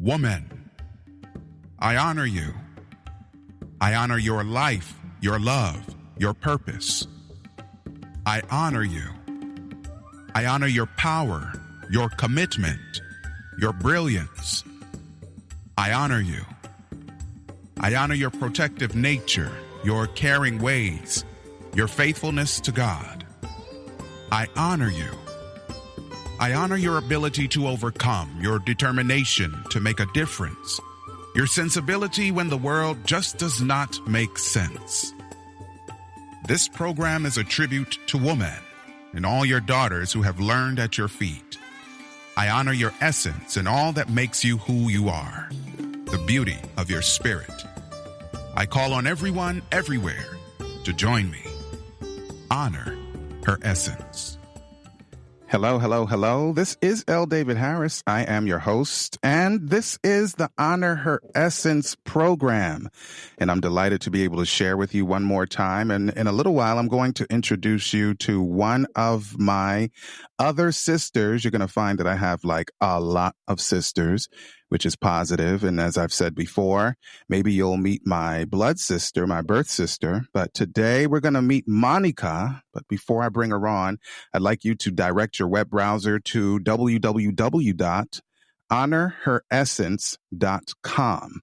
Woman, I honor you. I honor your life, your love, your purpose. I honor you. I honor your power, your commitment, your brilliance. I honor you. I honor your protective nature, your caring ways, your faithfulness to God. I honor you. I honor your ability to overcome, your determination to make a difference, your sensibility when the world just does not make sense. This program is a tribute to woman and all your daughters who have learned at your feet. I honor your essence and all that makes you who you are, the beauty of your spirit. I call on everyone, everywhere, to join me. Honor her essence. Hello, hello, hello. This is L. David Harris. I am your host, and this is the Honor Her Essence program. And I'm delighted to be able to share with you one more time. And in a little while, I'm going to introduce you to one of my other sisters. You're going to find that I have like a lot of sisters, which is positive. And as I've said before, maybe you'll meet my blood sister, my birth sister. But today we're going to meet Monica. But before I bring her on, I'd like you to direct your web browser to www.honorheressence.com.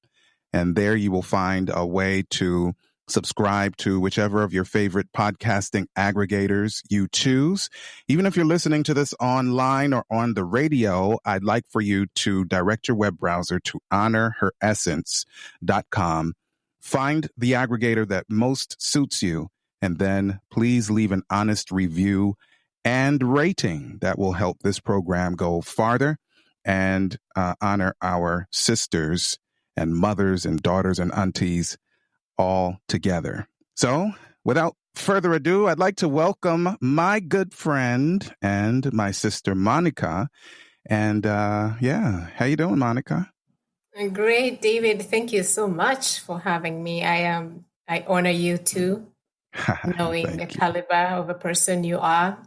And there you will find a way to subscribe to whichever of your favorite podcasting aggregators you choose. Even if you're listening to this online or on the radio, I'd like for you to direct your web browser to honorheressence.com. Find the aggregator that most suits you, and then please leave an honest review and rating. That will help this program go farther and honor our sisters and mothers and daughters and aunties all together. So, without further ado, I'd like to welcome my good friend and my sister, Monica. And how you doing, Monica? Great, David. Thank you so much for having me. I honor you too, knowing the caliber of a person you are.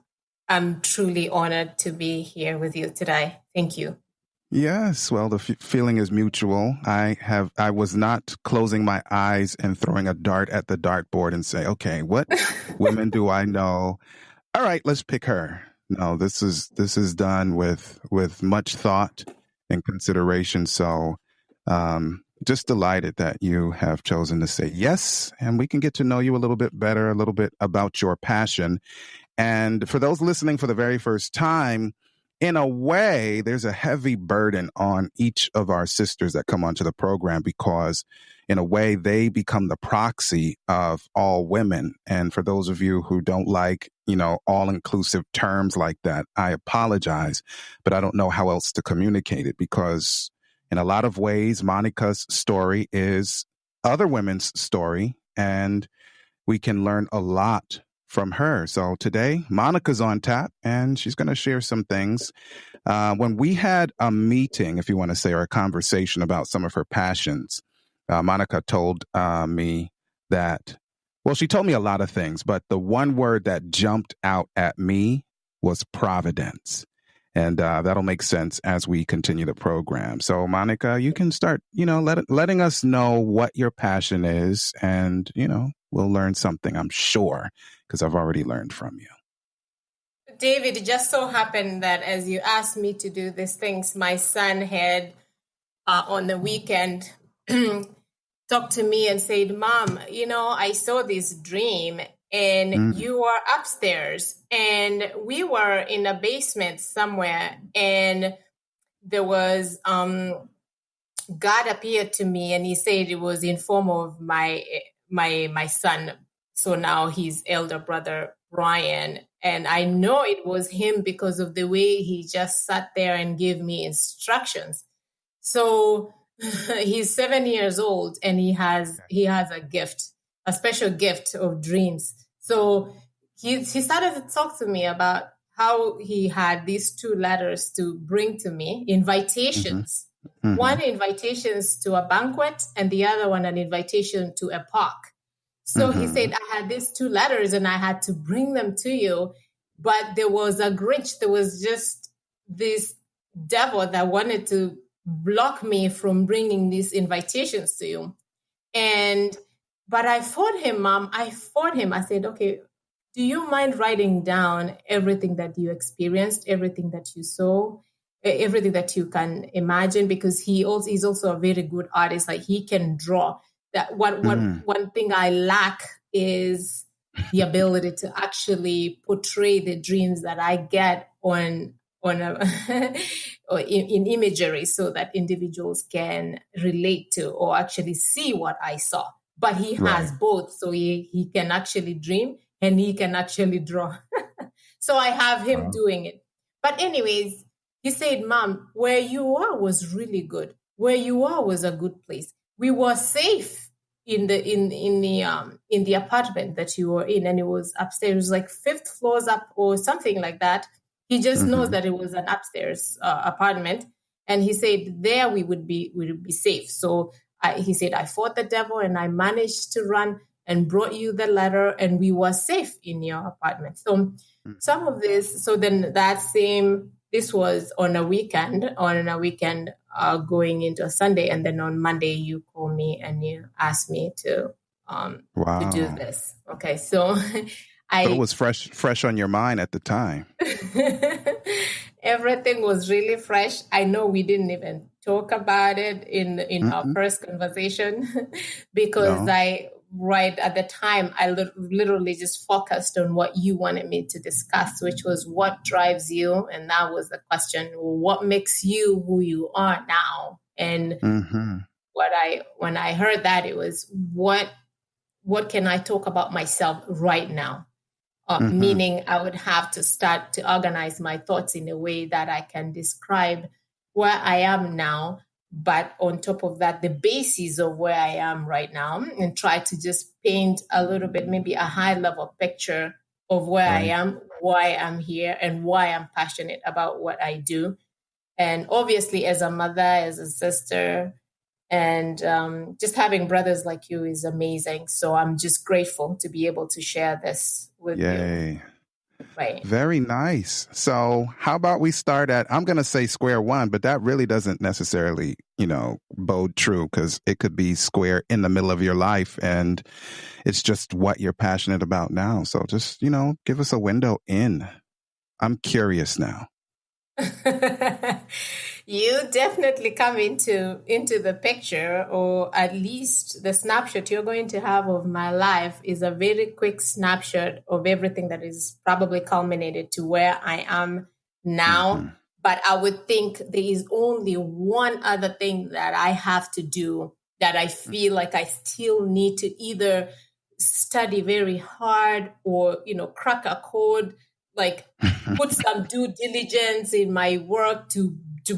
I'm truly honored to be here with you today. Thank you. Yes, well, the feeling is mutual. I was not closing my eyes and throwing a dart at the dartboard and say, okay, what women do I know? All right, let's pick her. No, this is done with much thought and consideration. So just delighted that you have chosen to say yes, and we can get to know you a little bit better, a little bit about your passion. And for those listening for the very first time, in a way, there's a heavy burden on each of our sisters that come onto the program because, in a way, they become the proxy of all women. And for those of you who don't like, all-inclusive terms like that, I apologize, but I don't know how else to communicate it because, in a lot of ways, Monica's story is other women's story, and we can learn a lot from her. So today, Monica's on tap, and she's going to share some things. When we had a meeting, if you want to say, or a conversation about some of her passions, Monica told me that, well, she told me a lot of things, but the one word that jumped out at me was Providence. And that'll make sense as we continue the program. So, Monica, you can start, letting us know what your passion is, and, we'll learn something, I'm sure, because I've already learned from you. David, it just so happened that as you asked me to do these things, my son had on the weekend talked to me and said, Mom, I saw this dream and you were upstairs and we were in a basement somewhere, and there was God appeared to me and he said it was in form of my son. So now his elder brother, Ryan. And I know it was him because of the way he just sat there and gave me instructions. So he's 7 years old and he has a gift, a special gift of dreams. So he started to talk to me about how he had these two letters to bring to me, invitations. Mm-hmm. One invitations to a banquet and the other one an invitation to a park. So he said, I had these two letters and I had to bring them to you. But there was a Grinch. There was just this devil that wanted to block me from bringing these invitations to you. But I fought him, Mom. I fought him. I said, okay, do you mind writing down everything that you experienced, everything that you saw, everything that you can imagine? Because he's also a very good artist. Like, he can draw. That one thing I lack is the ability to actually portray the dreams that I get on or in imagery, so that individuals can relate to or actually see what I saw. But he has both, so he can actually dream and he can actually draw. So I have him doing it. But anyways, he said, Mom, where you are was really good. Where you are was a good place. We were safe in the apartment that you were in, and it was upstairs. It was like 5th floors up or something like that. He just knows that it was an upstairs apartment, and he said there we would be safe. So he said, I fought the devil and I managed to run and brought you the letter, and we were safe in your apartment. So some of this. So then this was on a weekend going into a Sunday, and then on Monday you call me and you ask me to do this. Okay, so So it was fresh on your mind at the time. Everything was really fresh. I know we didn't even talk about it in our first conversation because right at the time, I literally just focused on what you wanted me to discuss, which was what drives you. And that was the question, what makes you who you are now? And when I heard that, it was what can I talk about myself right now? Meaning I would have to start to organize my thoughts in a way that I can describe where I am now, but on top of that, the basis of where I am right now, and try to just paint a little bit, maybe a high level picture of where I am, why I'm here, and why I'm passionate about what I do. And obviously, as a mother, as a sister, and just having brothers like you is amazing. So I'm just grateful to be able to share this with you. Right. Very nice. So how about we start at, I'm going to say square one, but that really doesn't necessarily, bode true, because it could be square in the middle of your life and it's just what you're passionate about now. So just, give us a window in. I'm curious now. You definitely come into the picture, or at least the snapshot you're going to have of my life is a very quick snapshot of everything that is probably culminated to where I am now. But I would think there is only one other thing that I have to do that I feel like I still need to either study very hard or, crack a code, like put some due diligence in my work to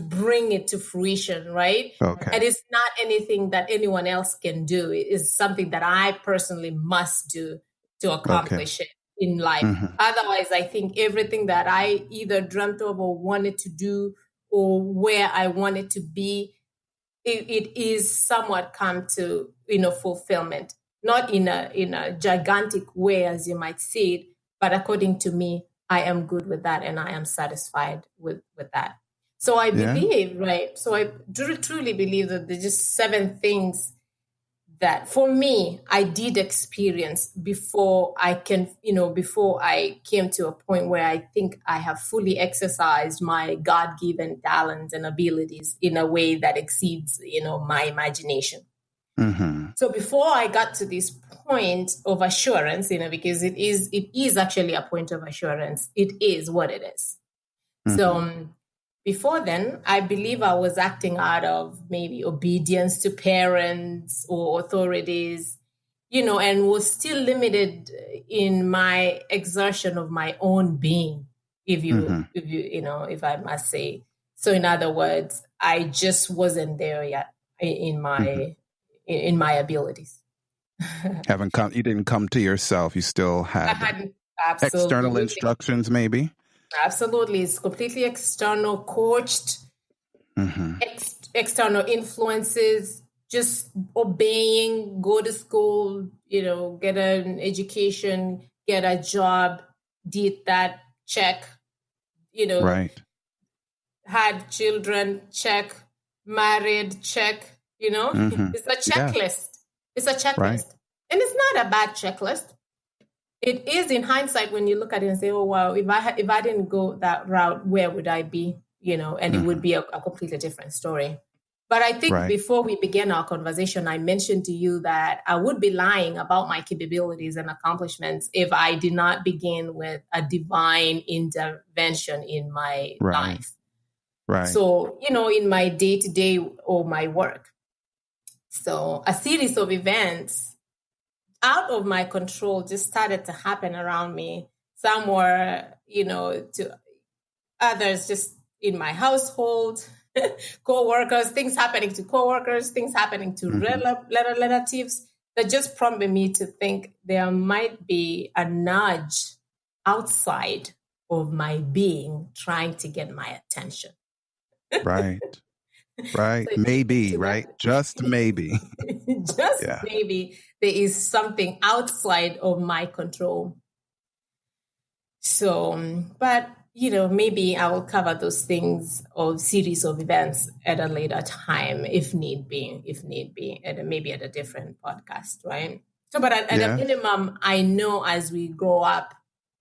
bring it to fruition, right? Okay. And it's not anything that anyone else can do. It is something that I personally must do to accomplish it in life. Otherwise, I think everything that I either dreamt of or wanted to do or where I wanted to be, it is somewhat come to, fulfillment. Not in a gigantic way, as you might see it, but according to me, I am good with that and I am satisfied with that. So I believe, right? So I truly believe that there's just 7 things that for me, I did experience before I came to a point where I think I have fully exercised my God-given talents and abilities in a way that exceeds, my imagination. So before I got to this point of assurance, because it is actually a point of assurance. It is what it is. So before then, I believe I was acting out of maybe obedience to parents or authorities, and was still limited in my exertion of my own being, if I must say. So in other words, I just wasn't there yet in my in my abilities. You didn't come to yourself. You still had external instructions, maybe. Absolutely. It's completely external, coached, external influences, just obeying, go to school, get an education, get a job, did that, check, right. Had children, check, married, check, Mm-hmm. it's a Yeah. checklist. It's a checklist. Right. And it's not a bad checklist. It is in hindsight when you look at it and say, oh, wow, if I didn't go that route, where would I be? And it would be a completely different story. But I think Right. before we began our conversation, I mentioned to you that I would be lying about my capabilities and accomplishments if I did not begin with a divine intervention in my Right. life. Right. So, in my day-to-day or my work. So a series of events out of my control just started to happen around me. Some were, to others just in my household, co-workers, things happening to co-workers, things happening to relatives that just prompted me to think there might be a nudge outside of my being trying to get my attention. Right. Right. So Maybe, right? Just maybe. just maybe there is something outside of my control. So, but, maybe I will cover those things or series of events at a later time, if need be, and maybe at a different podcast, right? So, but at a minimum, I know as we grow up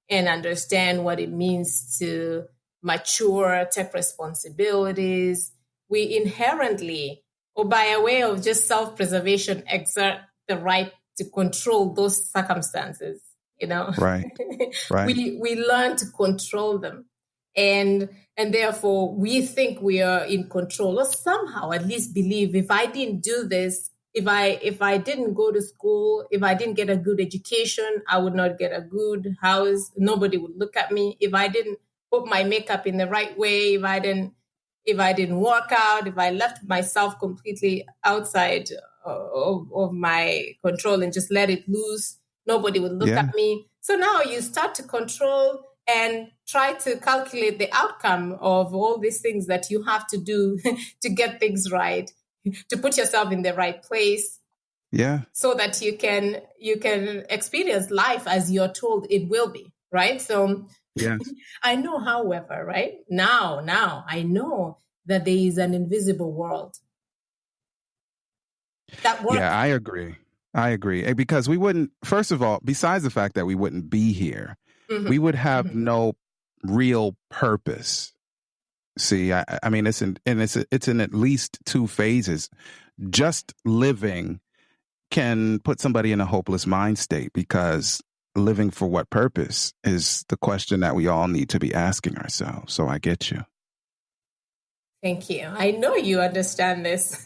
and understand what it means to mature, take responsibilities, we inherently, or by a way of just self-preservation, exert the right to control those circumstances. Right. Right. We learn to control them, and therefore we think we are in control, or somehow at least believe if I didn't do this, if I didn't go to school, if I didn't get a good education, I would not get a good house. Nobody would look at me. If I didn't put my makeup in the right way, if I didn't work out, if I left myself completely outside of my control and just let it loose, nobody would look at me. So now you start to control and try to calculate the outcome of all these things that you have to do to get things right, to put yourself in the right place. Yeah. So that you can experience life as you're told it will be, right? So yes. I know, however, right? Now I know that there is an invisible world. That works. Yeah, I agree. Because we wouldn't, first of all, besides the fact that we wouldn't be here, we would have no real purpose. See, I mean, it's in at least two phases. Just living can put somebody in a hopeless mind state, because living for what purpose is the question that we all need to be asking ourselves. So I get you. Thank you. I know you understand this.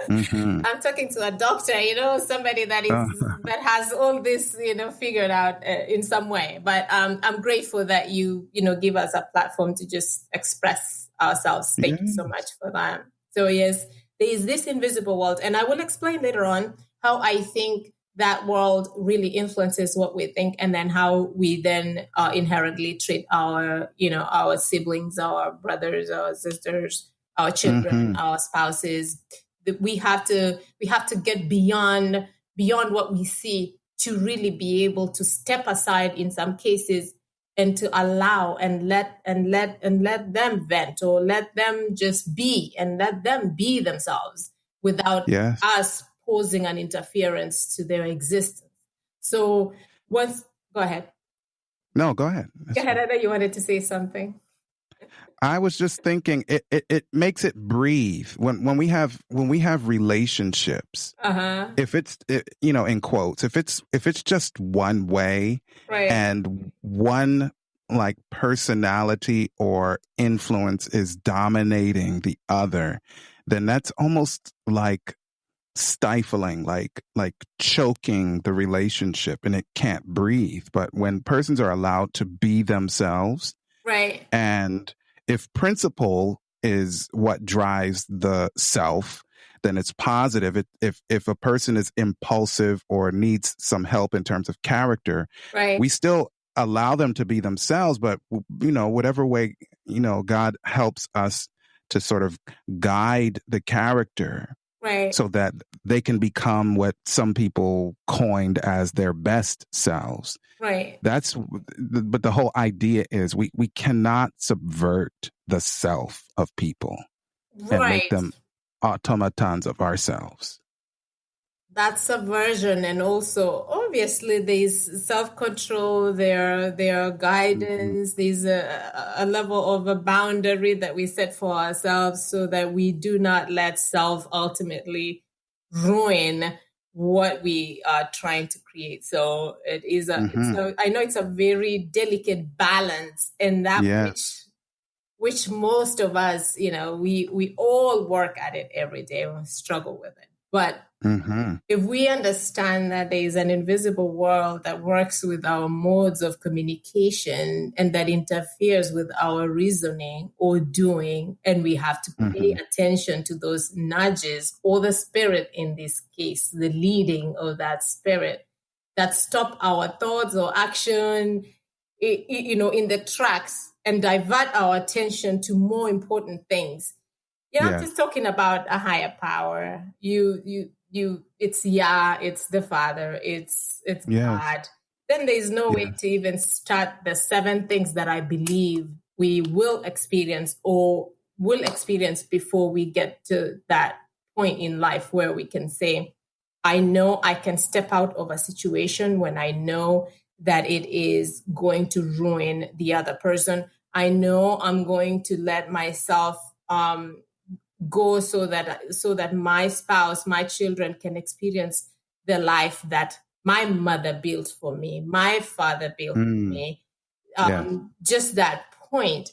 I'm talking to a doctor, somebody that that has all this, figured out in some way. But I'm grateful that you give us a platform to just express ourselves. Thank you so much for that. So yes, there is this invisible world, and I will explain later on how I think that world really influences what we think, and then how we then inherently treat our siblings, our brothers, our sisters, our children, our spouses. We have to get beyond what we see to really be able to step aside in some cases and to allow and let them vent, or let them just be, and let them be themselves without us posing an interference to their existence. So go ahead. No, go ahead. Go ahead. I know you wanted to say something. I was just thinking it makes it breathe when we have relationships. If it's in quotes, if it's just one way, right, and one like personality or influence is dominating the other, then that's almost like stifling, like choking the relationship, and it can't breathe. But when persons are allowed to be themselves, right, and if principle is what drives the self, then it's positive. If a person is impulsive or needs some help in terms of character, right, we still allow them to be themselves, but whatever way, God helps us to sort of guide the character, right, so that they can become what some people coined as their best selves. Right. But the whole idea is we cannot subvert the self of people and make them automatons of ourselves. That subversion, and also obviously there's self-control, there guidance, there's a level of a boundary that we set for ourselves so that we do not let self ultimately ruin what we are trying to create. So it is I know it's a very delicate balance, and that which most of us, we all work at it every day, we struggle with it. But if we understand that there is an invisible world that works with our modes of communication and that interferes with our reasoning or doing, and we have to pay attention to those nudges, or the spirit in this case, the leading of that spirit that stop our thoughts or action, in the tracks, and divert our attention to more important things. You're not just talking about a higher power. It's the Father, it's God. Then there's no way to even start the 7 things that I believe we will experience before we get to that point in life where we can say, I know I can step out of a situation when I know that it is going to ruin the other person. I know I'm going to let myself go so that my spouse, my children can experience the life that my mother built for me, my father built for me. Just that point.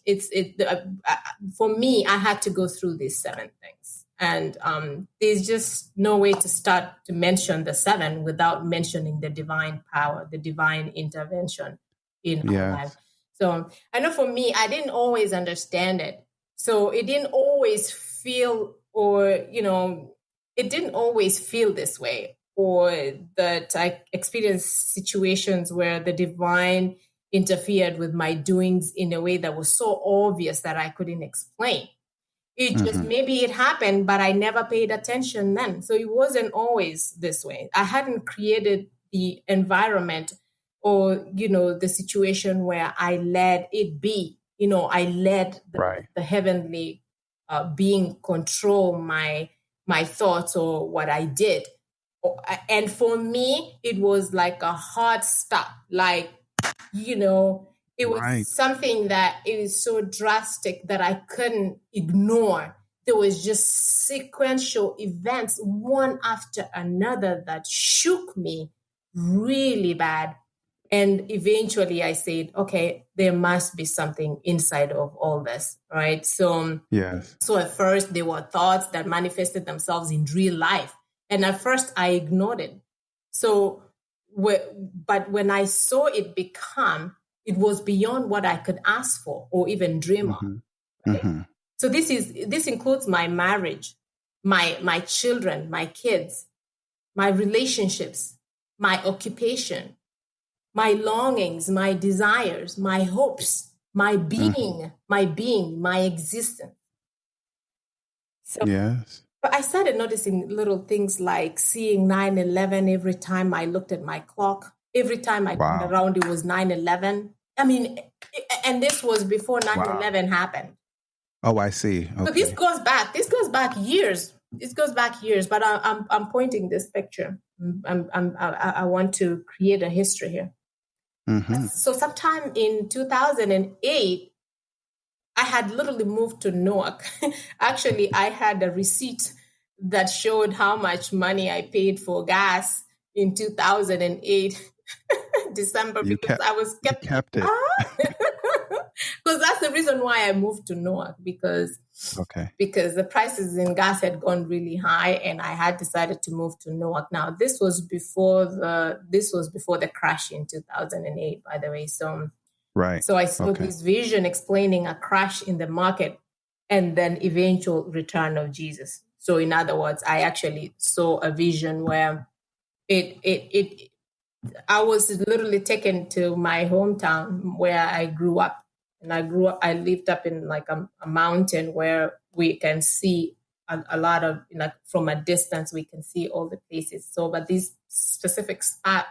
For me, I had to go through these 7 things, and there's just no way to start to mention the 7 without mentioning the divine power, the divine intervention in our life. So I know for me, I didn't always understand it. So it didn't always feel, it didn't always feel this way, or that I experienced situations where the divine interfered with my doings in a way that was so obvious that I couldn't explain. It just, maybe it happened, but I never paid attention then. So it wasn't always this way. I hadn't created the environment or, the situation where I let it be. I let the heavenly being control my thoughts or what I did. And for me, it was like a hard stop. Like, it was something that it was so drastic that I couldn't ignore. There was just sequential events, one after another, that shook me really bad. And eventually I said, okay, there must be something inside of all this, right? So at first there were thoughts that manifested themselves in real life. And at first I ignored it. But when I saw it it was beyond what I could ask for or even dream of. Right? So this includes my marriage, my children, my kids, my relationships, my occupation, my longings, my desires, my hopes, my being, my existence. So, but I started noticing little things like seeing 9/11 every time I looked at my clock. Every time I turned around, it was 9/11. I mean, and this was before 9/11 happened. Oh, I see. Okay. So this goes back years. This goes back years, but I'm pointing this picture. I want to create a history here. So sometime in 2008, I had literally moved to Newark. Actually, I had a receipt that showed how much money I paid for gas in 2008, December, because I was kept it. Because that's the reason why I moved to Newark, because the prices in gas had gone really high, and I had decided to move to Newark. Now, this was before the crash in 2008, by the way. So, so I saw this vision explaining a crash in the market and then eventual return of Jesus. So, in other words, I actually saw a vision where I was literally taken to my hometown where I grew up. And I lived up in like a mountain where we can see a lot of, from a distance, we can see all the places. So, but this specific spot,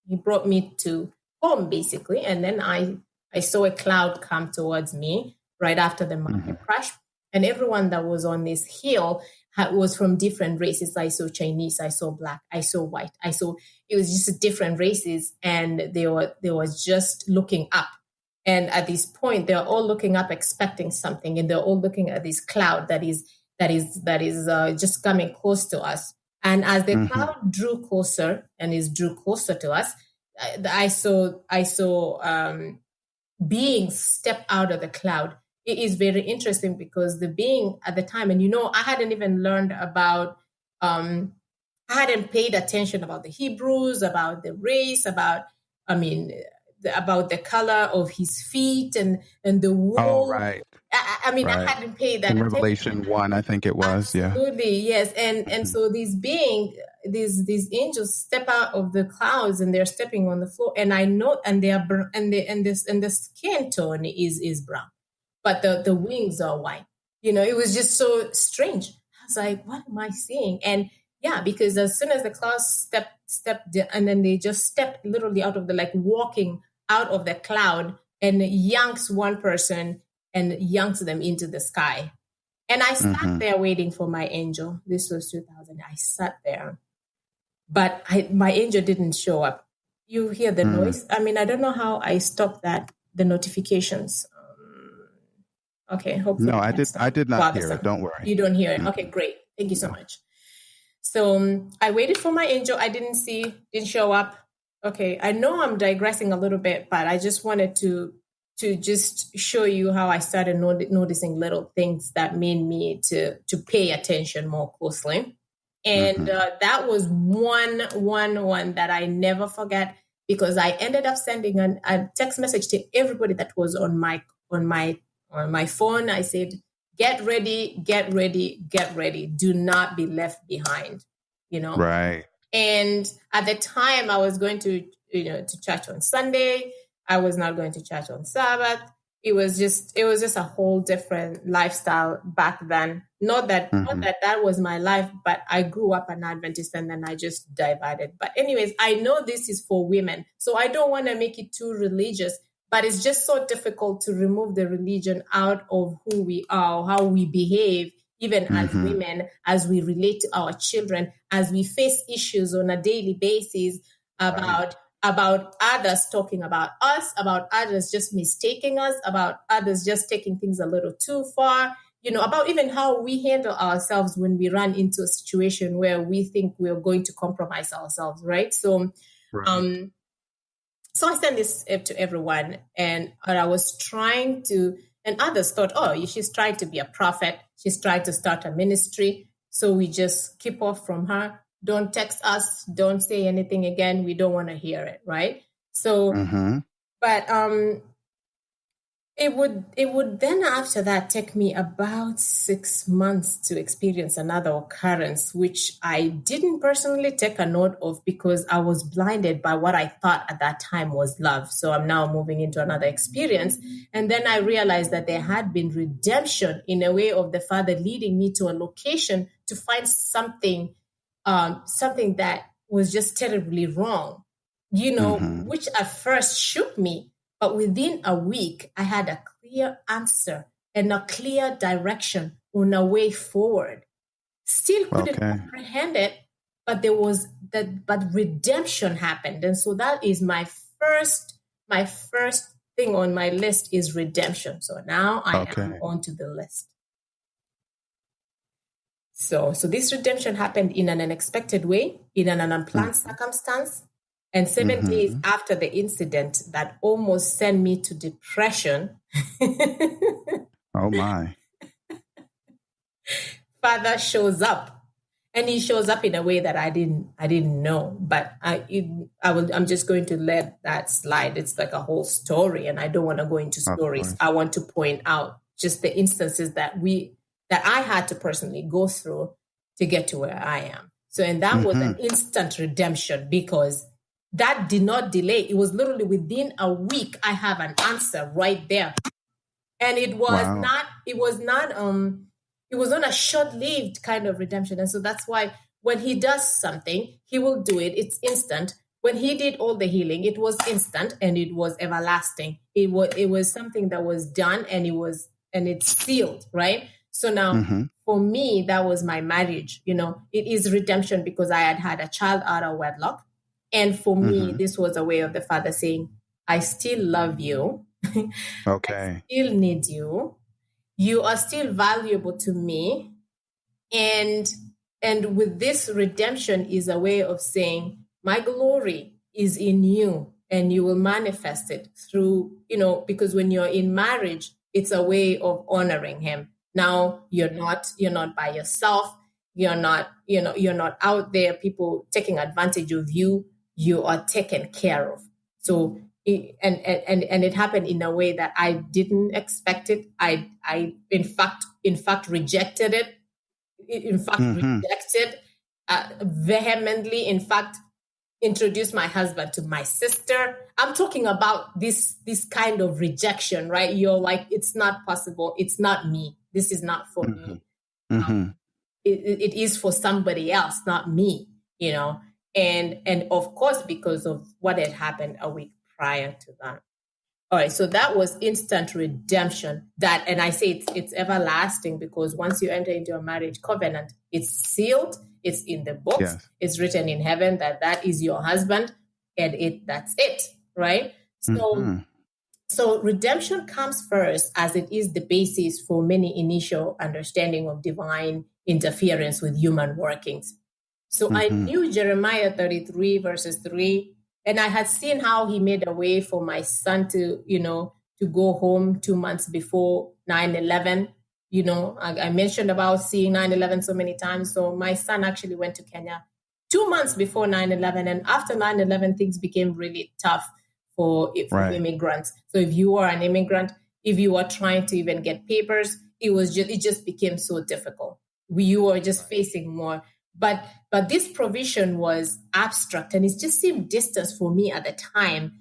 he brought me to home basically. And then I saw a cloud come towards me right after the market crash. And everyone that was on this hill was from different races. I saw Chinese, I saw Black, I saw white, it was just different races. And they was just looking up. And at this point, they're all looking up, expecting something. And they're all looking at this cloud that is just coming close to us. And as the cloud drew closer drew closer to us, I saw beings step out of the cloud. It is very interesting because the being at the time, and I hadn't even learned about, I hadn't paid attention about the Hebrews, about the race, about the color of his feet and the wool. Oh, right. I hadn't paid that in attention. Revelation 1, I think it was. Absolutely, yes. And so these angels step out of the clouds and they're stepping on the floor. And I know, and they are and the skin tone is brown, but the wings are white. It was just so strange. I was like, what am I seeing? And yeah, because as soon as the clouds stepped, and then they just stepped literally out of walking out of the cloud and yanks one person and yanks them into the sky. And I sat there waiting for my angel. This was 2000. I sat there, but my angel didn't show up. You hear the noise? I don't know how I stopped the notifications. Okay, hopefully. No, I did not hear it. Don't worry. You don't hear it. Okay, great. Thank you so much. So I waited for my angel. I didn't show up. Okay, I know I'm digressing a little bit, but I just wanted to just show you how I started noticing little things that made me to pay attention more closely. And that was one that I never forget, because I ended up sending a text message to everybody that was on my phone. I said, get ready, get ready, get ready. Do not be left behind, Right. And at the time I was going to church on Sunday. I was not going to church on Sabbath. It was just a whole different lifestyle back then. Not that was my life, but I grew up an Adventist and then I just divided. But anyways, I know this is for women, so I don't want to make it too religious, but it's just so difficult to remove the religion out of who we are, how we behave, even as women, as we relate to our children, as we face issues on a daily basis about others talking about us, about others just mistaking us, about others just taking things a little too far, about even how we handle ourselves when we run into a situation where we think we're going to compromise ourselves, right? So, so I sent this to everyone, and I was trying to, and others thought, oh, she's trying to be a prophet. She's trying to start a ministry. So we just keep off from her. Don't text us. Don't say anything again. We don't want to hear it, right? So, but it would then after that take me about 6 months to experience another occurrence, which I didn't personally take a note of because I was blinded by what I thought at that time was love. So I'm now moving into another experience. And then I realized that there had been redemption in a way of the Father leading me to a location to find something that was just terribly wrong, which at first shook me. But within a week, I had a clear answer and a clear direction on a way forward. Still couldn't comprehend it, but but redemption happened. And so that is my first thing on my list is redemption. So now I am on to the list. So this redemption happened in an unexpected way, in an unplanned circumstance. And 7 days after the incident that almost sent me to depression. Oh, my. Father shows up. And he shows up in a way that I didn't know. But I'm just going to let that slide. It's like a whole story. And I don't want to go into stories. I want to point out just the instances that I had to personally go through to get to where I am. So, and that was an instant redemption because that did not delay. It was literally within a week, I have an answer right there. And it was not a short-lived kind of redemption. And so that's why when he does something, he will do it. It's instant. When he did all the healing, it was instant and it was everlasting. It was something that was done and it's sealed, right? So now for me, that was my marriage. It is redemption because I had a child out of wedlock. And for me, this was a way of the Father saying, I still love you. Okay. I still need you. You are still valuable to me. And with this, redemption is a way of saying, my glory is in you and you will manifest it through, because when you're in marriage, it's a way of honoring him. Now you're not by yourself. You're not out there, people taking advantage of you. You are taken care of. So, and it happened in a way that I didn't expect it. I in fact rejected it. In fact, rejected vehemently. In fact, introduced my husband to my sister. I'm talking about this kind of rejection, right? You're like, it's not possible. It's not me. This is not for me. It is for somebody else, not me. And of course, because of what had happened a week prior to that. All right, so that was instant redemption. And I say it's everlasting because once you enter into a marriage covenant, it's sealed, it's in the books, It's written in heaven that is your husband, and that's it, right? So redemption comes first, as it is the basis for many initial understanding of divine interference with human workings. So I knew Jeremiah 33 verses 3. And I had seen how he made a way for my son to go home 2 months before 9/11. I mentioned about seeing 9/11 so many times. So my son actually went to Kenya 2 months before 9/11. And after 9/11, things became really tough for immigrants. So if you are an immigrant, if you are trying to even get papers, it just became so difficult. You were just facing more. But this provision was abstract, and it just seemed distant for me at the time,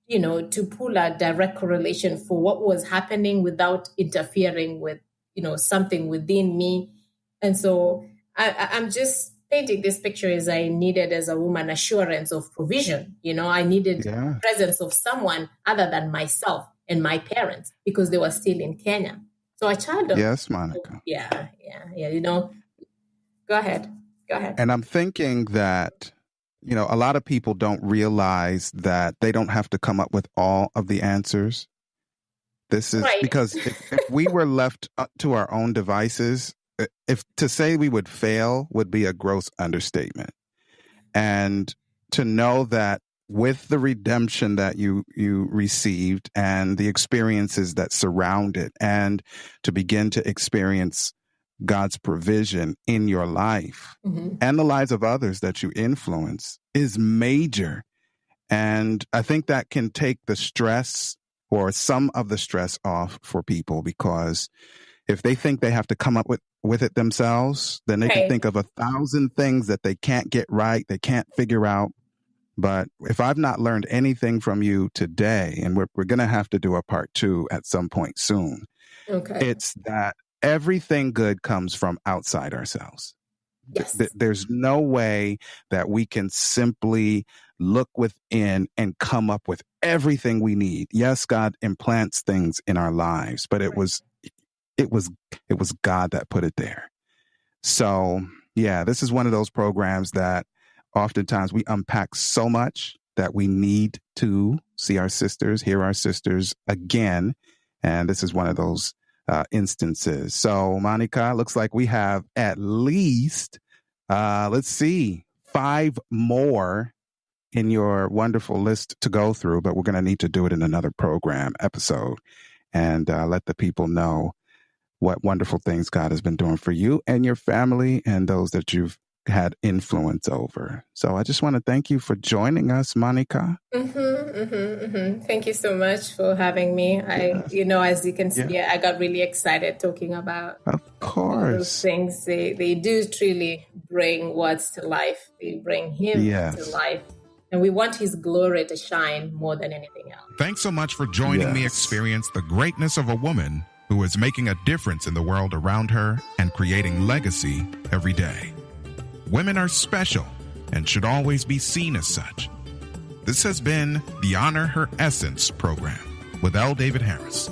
to pull a direct correlation for what was happening without interfering with, something within me. And so I'm just painting this picture as I needed as a woman assurance of provision. I needed the presence of someone other than myself and my parents because they were still in Kenya. So a child of... Yes, Monica. Yeah. Go ahead. And I'm thinking that, a lot of people don't realize that they don't have to come up with all of the answers. This is because if we were left to our own devices, if to say we would fail would be a gross understatement. And to know that with the redemption that you received and the experiences that surround it, and to begin to experience God's provision in your life and the lives of others that you influence is major. And I think that can take the stress or some of the stress off for people, because if they think they have to come up with it themselves, then they can think of 1,000 things that they can't get right, they can't figure out. But if I've not learned anything from you today, and we're going to have to do a part 2 at some point soon, it's that everything good comes from outside ourselves. Yes. There's no way that we can simply look within and come up with everything we need. Yes, God implants things in our lives, but it was God that put it there. So, this is one of those programs that oftentimes we unpack so much that we need to see our sisters, hear our sisters again. And this is one of those instances. So, Monica, looks like we have at least, 5 more in your wonderful list to go through, but we're going to need to do it in another program episode and let the people know what wonderful things God has been doing for you and your family and those that you've had influence over. So I just want to thank you for joining us, Monica. Thank you so much for having me. As you can see, I got really excited talking about those things. They do truly bring words to life. They bring him to life. And we want his glory to shine more than anything else. Thanks so much for joining me experience the greatness of a woman who is making a difference in the world around her and creating legacy every day. Women are special and should always be seen as such. This has been the Honor Her Essence program with L. David Harris.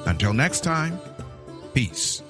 Until next time, peace.